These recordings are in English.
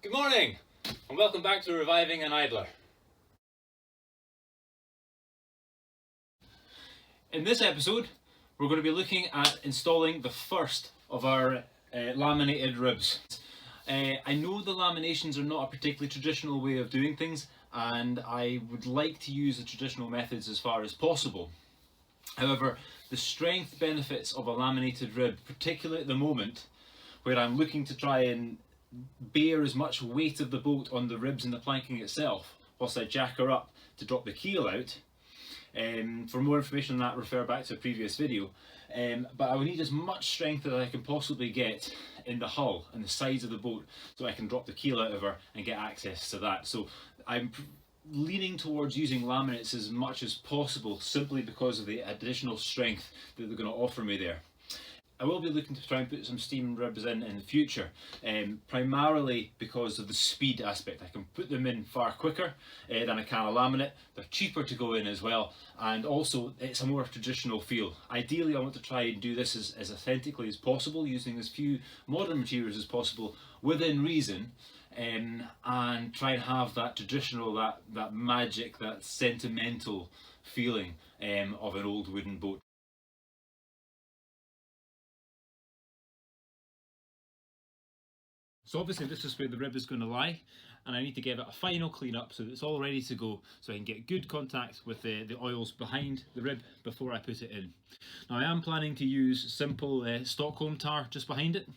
Good morning, and welcome back to Reviving an Idler. In this episode, we're going to be looking at installing the first of our laminated ribs. I know the laminations are not a particularly traditional way of doing things, and I would like to use the traditional methods as far as possible. However, the strength benefits of a laminated rib, particularly at the moment, where I'm looking to try and bear as much weight of the boat on the ribs and the planking itself, whilst I jack her up to drop the keel out. For more information on that, refer back to a previous video. But I will need as much strength as I can possibly get in the hull and the sides of the boat so I can drop the keel out of her and get access to that. So I'm leaning towards using laminates as much as possible, simply because of the additional strength that they're going to offer me there. I will be looking to try and put some steam ribs in the future, primarily because of the speed aspect. I can put them in far quicker than I can a laminate. They're cheaper to go in as well, and also it's a more traditional feel. Ideally, I want to try and do this as authentically as possible, using as few modern materials as possible within reason, and try and have that traditional, that magic, that sentimental feeling of an old wooden boat. So obviously this is where the rib is going to lie, and I need to give it a final clean up so that it's all ready to go, so I can get good contact with the oils behind the rib before I put it in. Now I am planning to use simple Stockholm tar just behind it.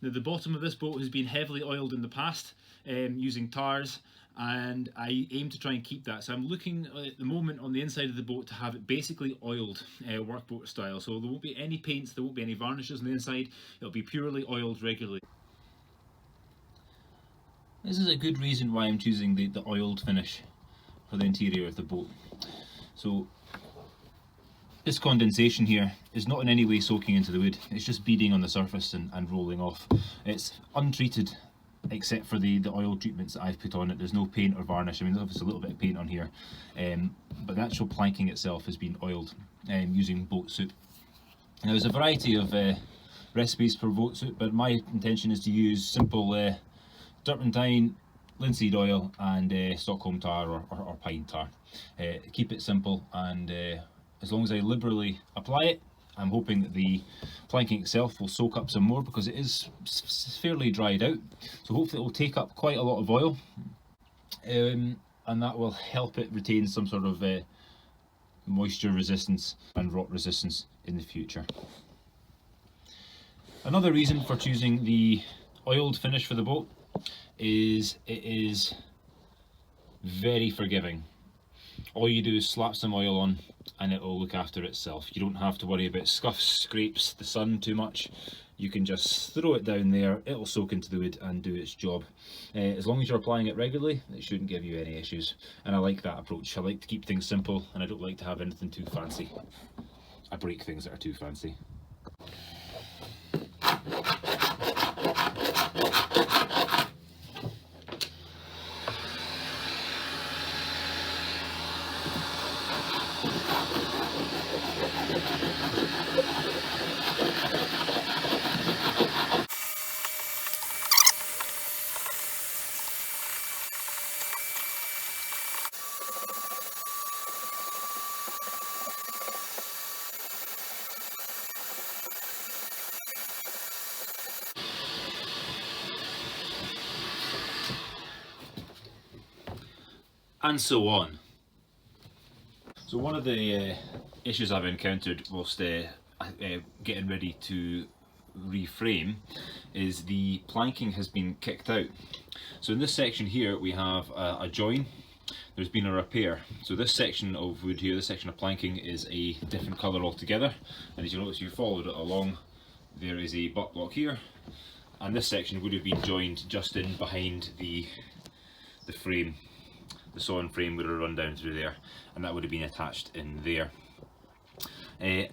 Now the bottom of this boat has been heavily oiled in the past using tars, and I aim to try and keep that. So I'm looking at the moment on the inside of the boat to have it basically oiled workboat style, so there won't be any paints, there won't be any varnishes on the inside, it'll be purely oiled regularly. This is a good reason why I'm choosing the oiled finish for the interior of the boat. So this condensation here is not in any way soaking into the wood, it's just beading on the surface and rolling off. It's untreated except for the oil treatments that I've put on it. There's no paint or varnish. I mean, there's obviously a little bit of paint on here, but the actual planking itself has been oiled using boat soot. Now there's a variety of recipes for boat soot, but my intention is to use simple turpentine, linseed oil and Stockholm tar or pine tar. Keep it simple, and as long as I liberally apply it, I'm hoping that the planking itself will soak up some more, because it is fairly dried out, so hopefully it will take up quite a lot of oil, and that will help it retain some sort of moisture resistance and rot resistance in the future. Another reason for choosing the oiled finish for the boat is it is very forgiving. All you do is slap some oil on and it will look after itself. You don't have to worry about scuffs, scrapes, the sun too much. You can just throw it down there, it'll soak into the wood and do its job. As long as you're applying it regularly, it shouldn't give you any issues, and I like that approach. I like to keep things simple, and I don't like to have anything too fancy. I break things that are too fancy. And so on. So one of the issues I've encountered whilst getting ready to reframe is the planking has been kicked out. So in this section here we have a join. There's been a repair. So this section of wood here, this section of planking, is a different colour altogether, and as you notice, you followed it along, there is a butt block here, and this section would have been joined just in behind the frame. The sawn frame would have run down through there, and that would have been attached in there.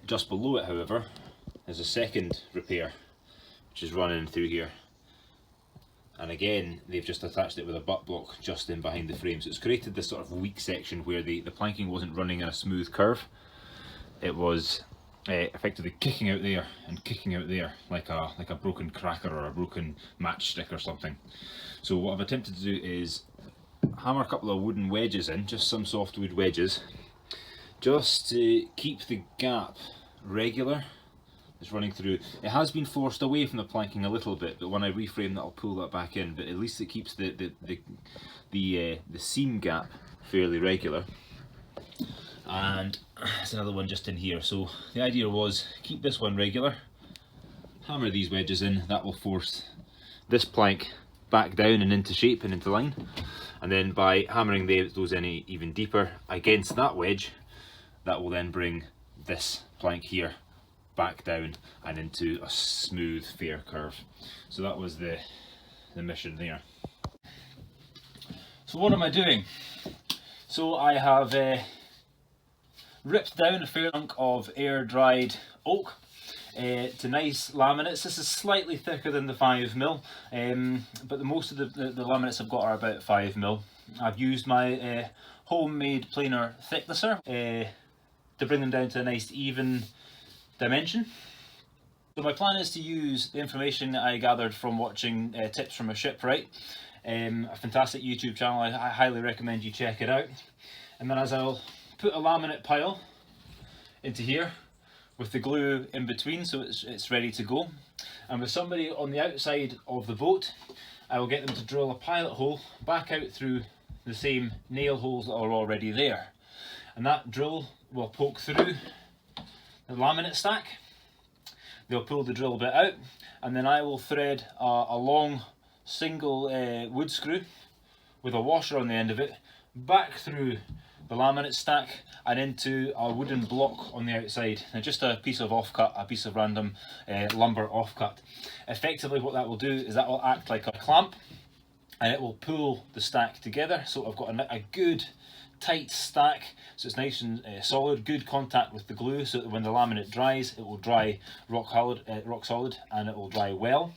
Just below it, however, there's a second repair which is running through here, and again they've just attached it with a butt block just in behind the frame. So it's created this sort of weak section where the planking wasn't running in a smooth curve, it was effectively kicking out there and kicking out there like a broken cracker or a broken matchstick or something. So what I've attempted to do is hammer a couple of wooden wedges in, just some softwood wedges, just to keep the gap regular. It's running through. It has been forced away from the planking a little bit, but when I reframe that, I'll pull that back in. But at least it keeps the seam gap fairly regular. And there's another one just in here. So the idea was keep this one regular, hammer these wedges in. That will force this plank back down and into shape and into line. And then by hammering those in even deeper against that wedge, that will then bring this plank here back down and into a smooth, fair curve. So that was the mission there. So what am I doing? So I have ripped down a fair chunk of air-dried oak to nice laminates. This is slightly thicker than the 5mm, but most of the laminates I've got are about 5mm. I've used my homemade planer thicknesser to bring them down to a nice even dimension. So my plan is to use the information I gathered from watching Tips from a Shipwright, a fantastic YouTube channel. I highly recommend you check it out. And then as I'll put a laminate pile into here with the glue in between so it's ready to go. And with somebody on the outside of the boat, I will get them to drill a pilot hole back out through the same nail holes that are already there. And that drill will poke through the laminate stack. They'll pull the drill bit out, and then I will thread a long single wood screw with a washer on the end of it back through the laminate stack and into a wooden block on the outside. Now just a piece of offcut, a piece of random lumber offcut. Effectively what that will do is that will act like a clamp and it will pull the stack together. So I've got a good tight stack, so it's nice and solid, good contact with the glue, so that when the laminate dries, it will dry rock solid and it will dry well.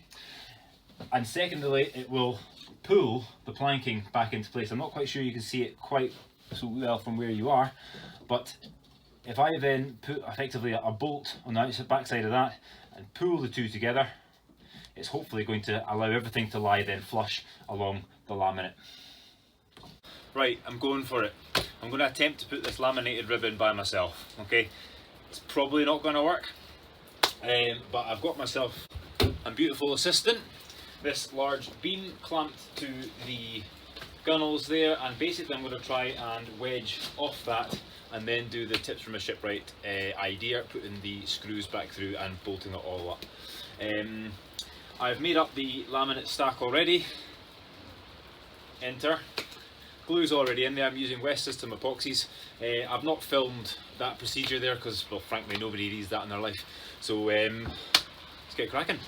And secondly, it will pull the planking back into place. I'm not quite sure you can see it quite so well from where you are, but if I then put effectively a bolt on the back side of that and pull the two together, it's hopefully going to allow everything to lie then flush along the laminate. Right, I'm going for it. I'm going to attempt to put this laminated rib in by myself, okay? It's probably not going to work, but I've got myself a beautiful assistant. This large beam clamped to the gunnels there, and basically I'm going to try and wedge off that and then do the Tips from a Shipwright idea, putting the screws back through and bolting it all up. I've made up the laminate stack already. Enter. Glue's already in there. I'm using West System epoxies. I've not filmed that procedure there because, well, frankly, nobody reads that in their life. So let's get cracking.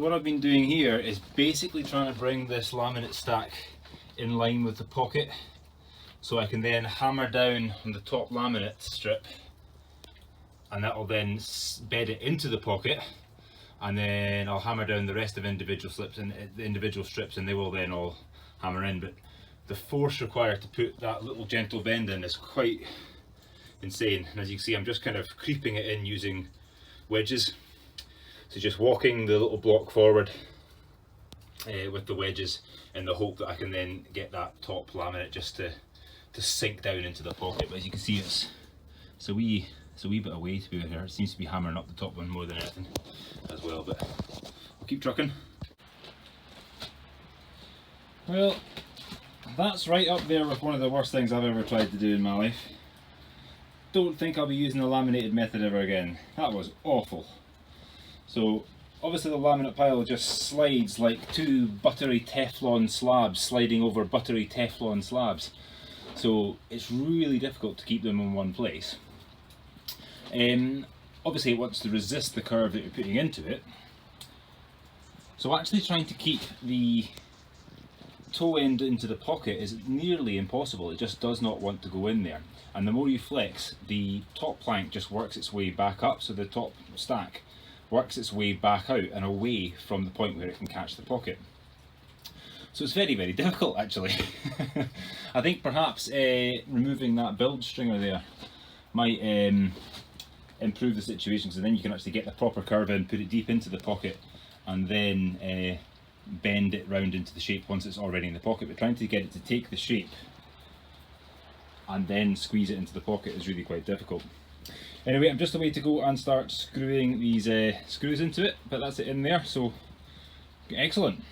So what I've been doing here is basically trying to bring this laminate stack in line with the pocket, so I can then hammer down on the top laminate strip, and that will then bed it into the pocket, and then I'll hammer down the rest of individual slips and the individual strips, and they will then all hammer in. But the force required to put that little gentle bend in is quite insane, and as you can see I'm just kind of creeping it in using wedges. So just walking the little block forward with the wedges in the hope that I can then get that top laminate just to sink down into the pocket. But as you can see, it's a wee bit away to be here. It seems to be hammering up the top one more than anything as well, but I'll keep trucking. Well, that's right up there with one of the worst things I've ever tried to do in my life. Don't think I'll be using the laminated method ever again. That was awful. So obviously the laminate pile just slides like two buttery Teflon slabs sliding over buttery Teflon slabs. So it's really difficult to keep them in one place. Obviously it wants to resist the curve that you're putting into it. So actually trying to keep the toe end into the pocket is nearly impossible. It just does not want to go in there. And the more you flex, the top plank just works its way back up, so the top stack works its way back out and away from the point where it can catch the pocket. So it's very, very difficult actually. I think perhaps removing that bilge stringer there might improve the situation, so then you can actually get the proper curve in, put it deep into the pocket, and then bend it round into the shape once it's already in the pocket. But trying to get it to take the shape and then squeeze it into the pocket is really quite difficult. Anyway, I'm just away to go and start screwing these screws into it, but that's it in there, so excellent.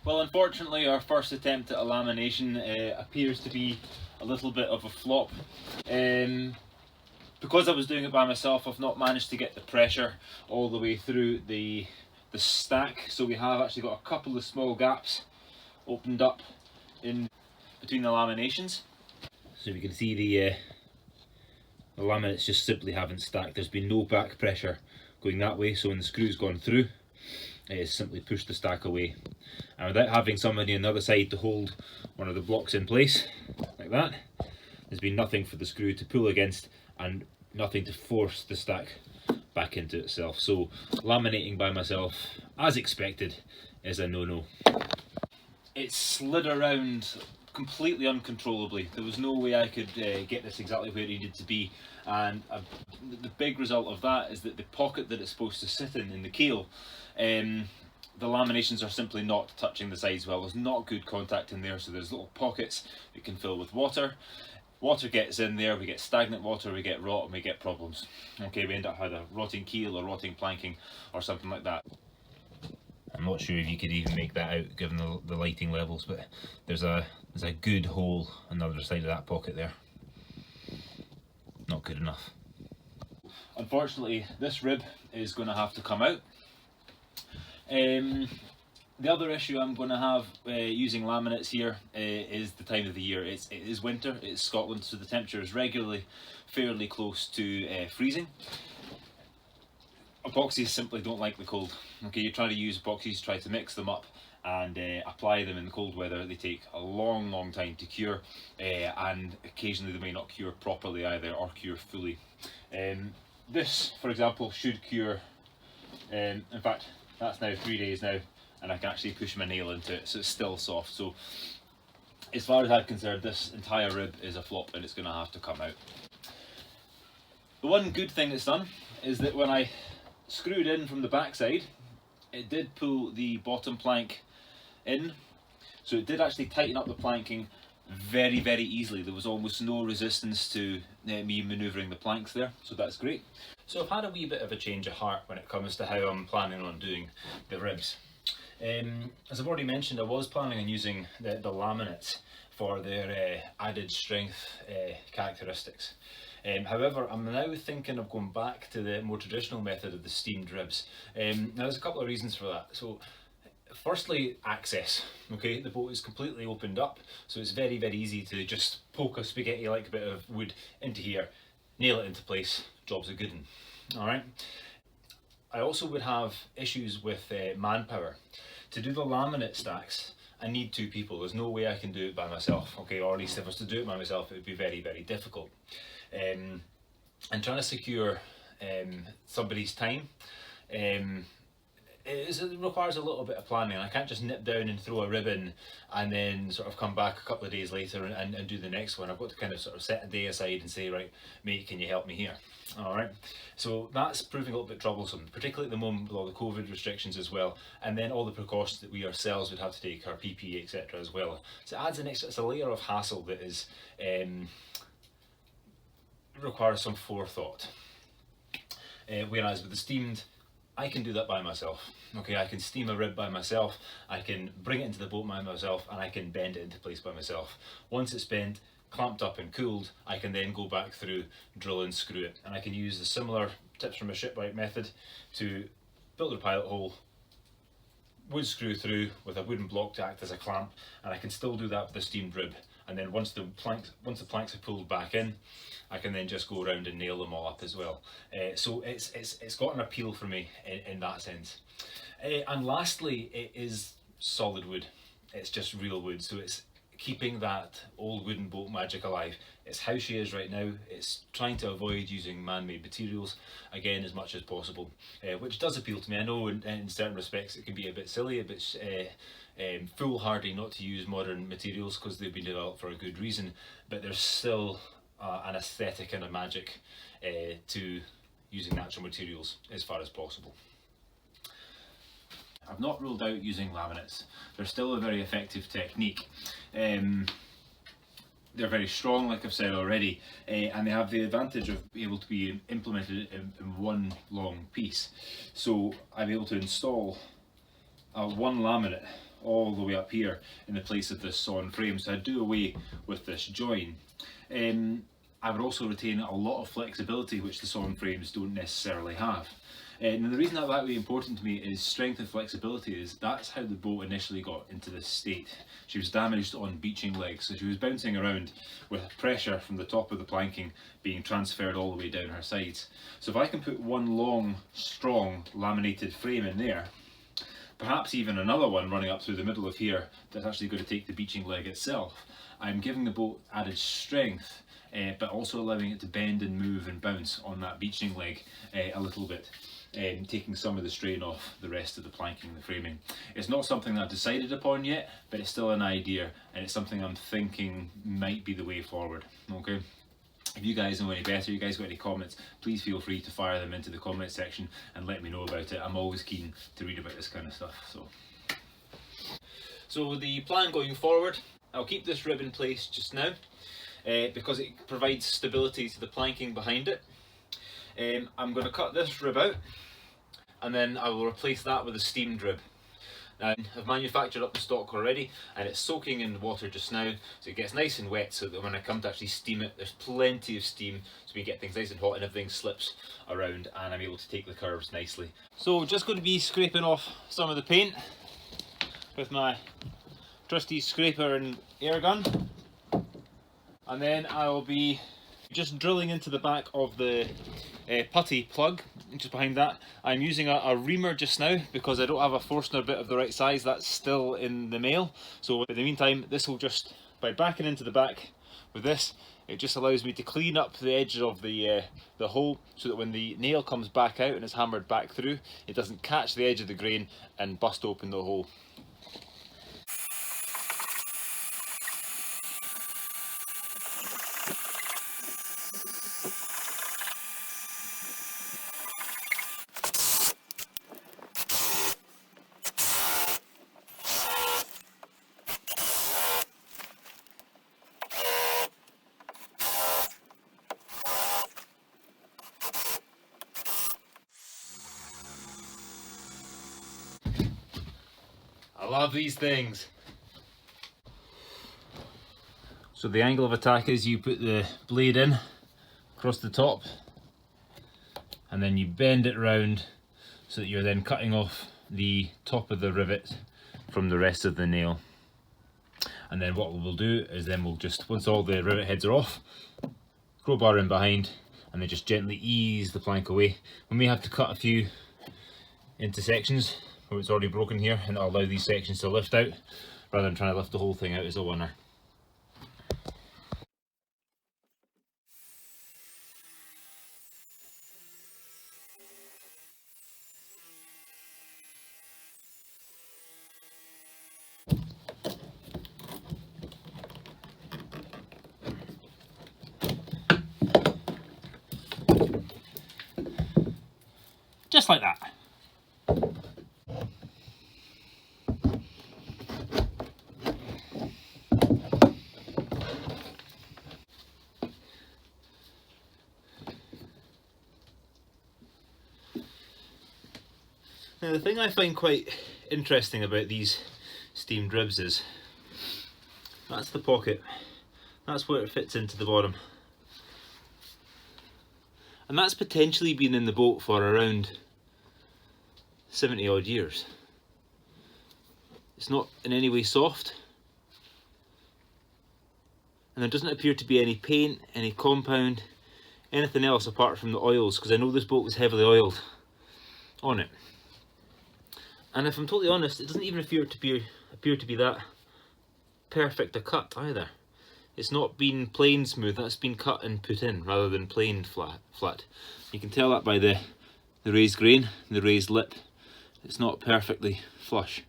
Well, unfortunately our first attempt at a lamination appears to be a little bit of a flop. Because I was doing it by myself, I've not managed to get the pressure all the way through the stack, so we have actually got a couple of small gaps opened up in between the laminations. So you can see the laminates just simply haven't stacked. There's been no back pressure going that way, so when the screw's gone through, it's simply pushed the stack away. And without having somebody on the other side to hold one of the blocks in place, like that, there's been nothing for the screw to pull against and nothing to force the stack back into itself. So laminating by myself, as expected, is a no-no. It slid around completely uncontrollably. There was no way I could get this exactly where it needed to be, and the big result of that is that the pocket that it's supposed to sit in the keel, the laminations are simply not touching the sides well. There's not good contact in there, so there's little pockets that can fill with water. Water gets in there, we get stagnant water, we get rot, and we get problems. Okay, we end up either rotting keel or rotting planking or something like that. I'm not sure if you could even make that out given the lighting levels, but there's a good hole on the other side of that pocket there. Not good enough. Unfortunately, this rib is going to have to come out. The other issue I'm going to have using laminates here is the time of the year. It is winter, it's Scotland, so the temperature is regularly fairly close to freezing. Epoxies simply don't like the cold. Okay, you try to use epoxies, try to mix them up and apply them in the cold weather. They take a long time to cure, and occasionally they may not cure properly either, or cure fully. This, for example, should cure. In fact, that's now 3 days now, and I can actually push my nail into it, so it's still soft. So as far as I'm concerned, this entire rib is a flop and it's going to have to come out. The one good thing it's done is that when I screwed in from the backside, it did pull the bottom plank in, so it did actually tighten up the planking very easily. There was almost no resistance to me manoeuvring the planks there, so that's great. So I've had a wee bit of a change of heart when it comes to how I'm planning on doing the ribs. As I've already mentioned, I was planning on using the laminates for their added strength characteristics. However, I'm now thinking of going back to the more traditional method of the steamed ribs. Now there's a couple of reasons for that. So firstly, access. Okay, the boat is completely opened up, so it's very, very easy to just poke a spaghetti-like bit of wood into here, nail it into place, job's a good one. Alright. I also would have issues with manpower. To do the laminate stacks, I need 2 people. There's no way I can do it by myself, okay, or at least if I was to do it by myself, it would be very, very difficult. And trying to secure somebody's time, it requires a little bit of planning. I can't just nip down and throw a rib in and then sort of come back a couple of days later and do the next one. I've got to kind of sort of set a day aside and say, right, mate, can you help me here? Alright, so that's proving a little bit troublesome, particularly at the moment with all the COVID restrictions as well, and then all the precautions that we ourselves would have to take, our PPE, etc. as well. So it adds an extra, it's a layer of hassle that is requires some forethought. Whereas with the steamed, I can do that by myself. Okay, I can steam a rib by myself, I can bring it into the boat by myself, and I can bend it into place by myself. Once it's bent, clamped up and cooled, I can then go back through, drill and screw it. And I can use the similar tips from a shipwright method to build a pilot hole, wood screw through with a wooden block to act as a clamp, and I can still do that with the steamed rib. And then once the planks are pulled back in, I can then just go around and nail them all up as well. So it's got an appeal for me in that sense. And lastly, it is solid wood. It's just real wood, so it's keeping that old wooden boat magic alive. It's how she is right now. It's trying to avoid using man-made materials again as much as possible, which does appeal to me. I know in certain respects it can be a bit silly, a bit foolhardy not to use modern materials because they've been developed for a good reason, but there's still an aesthetic and a magic to using natural materials as far as possible. I've not ruled out using laminates. They're still a very effective technique. They're very strong, like I've said already, and they have the advantage of being able to be implemented in one long piece. So I'm able to install one laminate all the way up here in the place of this sawn frame, so I do away with this join. I would also retain a lot of flexibility which the sawn frames don't necessarily have. And the reason that would be important to me is strength and flexibility. That's how the boat initially got into this state. She was damaged on beaching legs, so she was bouncing around with pressure from the top of the planking being transferred all the way down her sides. So if I can put one long, strong laminated frame in there, perhaps even another one running up through the middle of here that's actually going to take the beaching leg itself, I'm giving the boat added strength, but also allowing it to bend and move and bounce on that beaching leg a little bit, taking some of the strain off the rest of the planking and the framing. It's not something that I've decided upon yet, but it's still an idea, and it's something I'm thinking might be the way forward. Okay. If you guys know any better, you guys got any comments, please feel free to fire them into the comment section and let me know about it. I'm always keen to read about this kind of stuff. So the plan going forward, I'll keep this rib in place just now because it provides stability to the planking behind it. I'm going to cut this rib out and then I will replace that with a steamed rib. Now, I've manufactured up the stock already and it's soaking in water just now, so it gets nice and wet so that when I come to actually steam it, there's plenty of steam so we get things nice and hot and everything slips around and I'm able to take the curves nicely. So just going to be scraping off some of the paint with my trusty scraper and air gun, and then I'll be just drilling into the back of the putty plug, just behind that. I'm using a reamer just now because I don't have a Forstner bit of the right size that's still in the mail. So in the meantime, this will just, by backing into the back with this, it just allows me to clean up the edge of the hole so that when the nail comes back out and is hammered back through, it doesn't catch the edge of the grain and bust open the hole. I love these things. So the angle of attack is you put the blade in across the top and then you bend it round so that you're then cutting off the top of the rivet from the rest of the nail. And then what we'll do is then we'll just, once all the rivet heads are off, crowbar in behind and then just gently ease the plank away. We may have to cut a few into sections where it's already broken here, and it'll allow these sections to lift out rather than trying to lift the whole thing out as a winner. Just like that. Now the thing I find quite interesting about these steamed ribs is that's the pocket, that's where it fits into the bottom, and that's potentially been in the boat for around 70 odd years. It's not in any way soft, and there doesn't appear to be any paint, any compound, anything else apart from the oils, because I know this boat was heavily oiled on it. And if I'm totally honest, it doesn't even appear to be that perfect a cut either. It's not been plain smooth, that's been cut and put in rather than plain flat. You can tell that by the raised grain, the raised lip. It's not perfectly flush.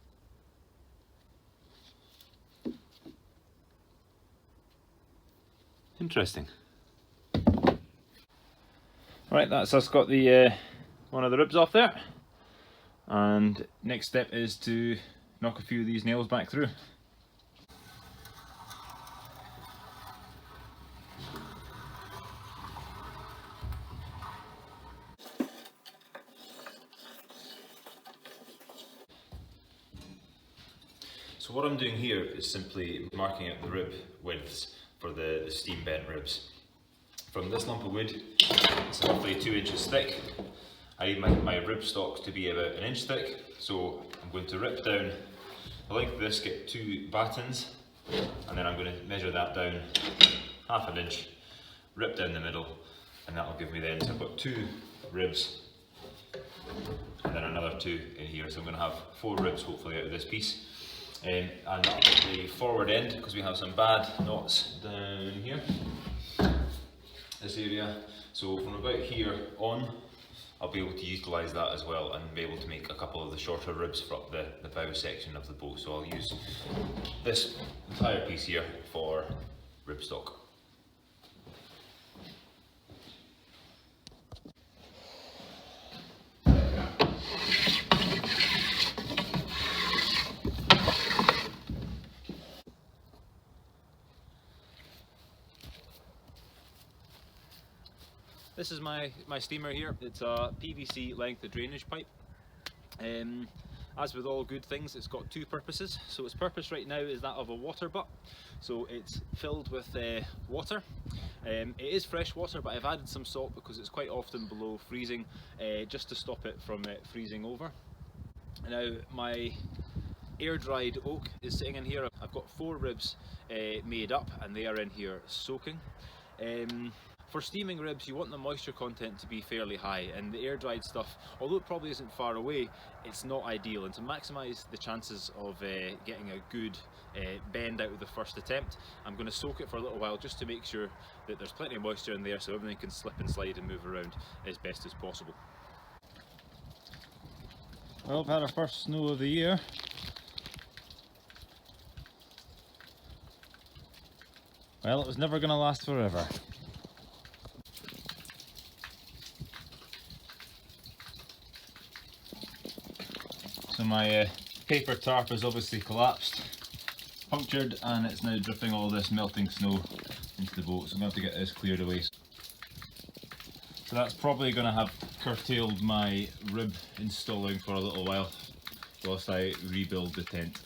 Interesting. Right, that's us got the one of the ribs off there. And next step is to knock a few of these nails back through. So what I'm doing here is simply marking out the rib widths for the steam bent ribs. From this lump of wood, it's roughly 2 inches thick. I need my rib stock to be about 1 inch thick, so I'm going to rip down the length of this, get 2 battens, and then I'm going to measure that down half an inch, rip down the middle, and that'll give me then, so I've got 2 ribs and then another 2 in here, so I'm going to have 4 ribs hopefully out of this piece. And the forward end, because we have some bad knots down here, this area, so from about here on I'll be able to utilise that as well and be able to make a couple of the shorter ribs for up the bow section of the boat. So I'll use this entire piece here for rib stock. This is my steamer here. It's a PVC length drainage pipe. As with all good things, it's got 2 purposes. So its purpose right now is that of a water butt. So it's filled with water. It is fresh water, but I've added some salt because it's quite often below freezing, just to stop it from freezing over. Now my air dried oak is sitting in here. I've got 4 ribs made up and they are in here soaking. For steaming ribs, you want the moisture content to be fairly high, and the air dried stuff, although it probably isn't far away, it's not ideal. And to maximise the chances of getting a good bend out of the first attempt, I'm going to soak it for a little while just to make sure that there's plenty of moisture in there so everything can slip and slide and move around as best as possible. Well, we've had our first snow of the year. Well, it was never going to last forever. So my paper tarp has obviously collapsed, punctured, and it's now dripping all this melting snow into the boat, so I'm going to have to get this cleared away. So that's probably going to have curtailed my rib installing for a little while whilst I rebuild the tent.